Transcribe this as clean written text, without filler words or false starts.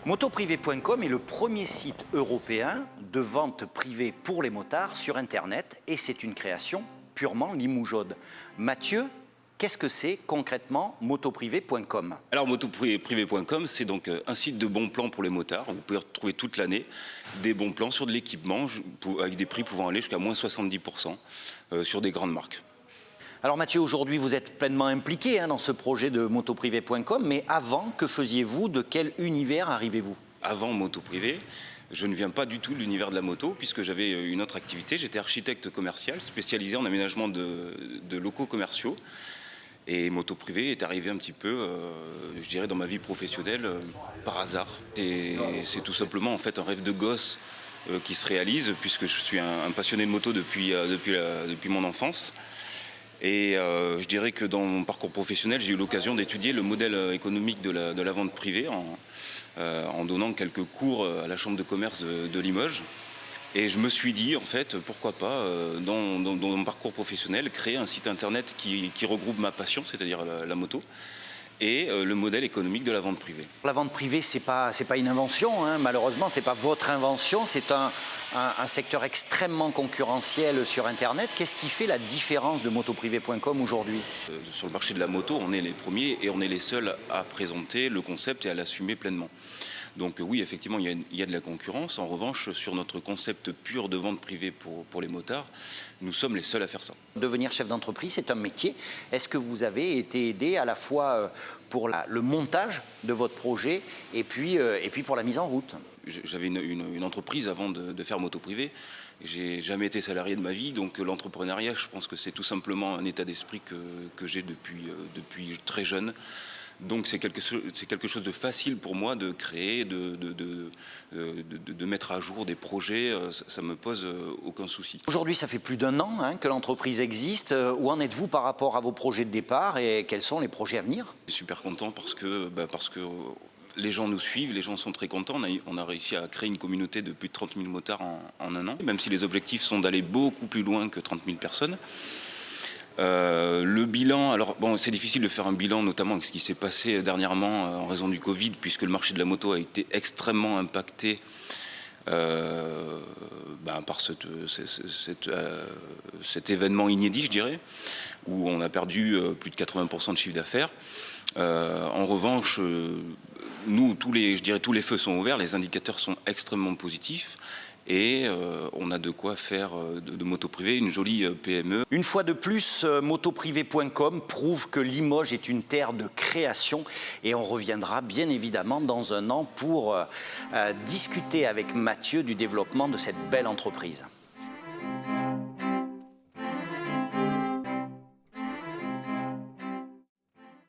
Motoprivé.com est le premier site européen de vente privée pour les motards sur Internet et c'est une création purement limougeaude. Mathieu, qu'est-ce que c'est concrètement Motoprivé.com? Alors motoprivé.com, c'est donc un site de bons plans pour les motards. Vous pouvez retrouver toute l'année des bons plans sur de l'équipement avec des prix pouvant aller jusqu'à moins 70% sur des grandes marques. Alors Mathieu, aujourd'hui vous êtes pleinement impliqué dans ce projet de Motoprivé.com, mais avant, que faisiez-vous? De quel univers arrivez-vous? Avant Motoprivé, je ne viens pas du tout de l'univers de la moto puisque j'avais une autre activité. J'étais architecte commercial spécialisé en aménagement de locaux commerciaux. Et Motoprivé est arrivé un petit peu, je dirais, dans ma vie professionnelle par hasard. Et c'est tout simplement en fait un rêve de gosse qui se réalise puisque je suis un passionné de moto depuis mon enfance. Et je dirais que dans mon parcours professionnel, j'ai eu l'occasion d'étudier le modèle économique de la vente privée en donnant quelques cours à la Chambre de commerce de Limoges. Et je me suis dit, en fait, pourquoi pas, dans mon parcours professionnel, créer un site internet qui regroupe ma passion, c'est-à-dire la moto, et le modèle économique de la vente privée. La vente privée, c'est pas une invention, malheureusement, c'est pas votre invention, c'est un secteur extrêmement concurrentiel sur Internet. Qu'est-ce qui fait la différence de Motoprivé.com aujourd'hui? Sur le marché de la moto, on est les premiers et on est les seuls à présenter le concept et à l'assumer pleinement. Donc oui, effectivement, il y a de la concurrence. En revanche, sur notre concept pur de vente privée pour les motards, nous sommes les seuls à faire ça. Devenir chef d'entreprise, c'est un métier. Est-ce que vous avez été aidé à la fois pour le montage de votre projet et puis pour la mise en route? J'avais une entreprise avant de faire Motoprivé. J'ai jamais été salarié de ma vie, donc l'entrepreneuriat, je pense que c'est tout simplement un état d'esprit que j'ai depuis très jeune. Donc c'est quelque chose de facile pour moi de créer, de mettre à jour des projets, ça me pose aucun souci. Aujourd'hui, ça fait plus d'1 an que l'entreprise existe. Où en êtes-vous par rapport à vos projets de départ et quels sont les projets à venir? Je suis super content parce que les gens nous suivent, les gens sont très contents. On a réussi à créer une communauté de plus de 30 000 motards en 1 an, même si les objectifs sont d'aller beaucoup plus loin que 30 000 personnes. Le bilan, alors bon, c'est difficile de faire un bilan, notamment avec ce qui s'est passé dernièrement en raison du Covid, puisque le marché de la moto a été extrêmement impacté par cet événement inédit, je dirais, où on a perdu plus de 80% de chiffre d'affaires. En revanche, nous, tous les feux sont ouverts, les indicateurs sont extrêmement positifs. Et on a de quoi faire de Motoprivé une jolie PME. Une fois de plus, Motoprivé.com prouve que Limoges est une terre de création et on reviendra bien évidemment dans 1 an pour discuter avec Mathieu du développement de cette belle entreprise.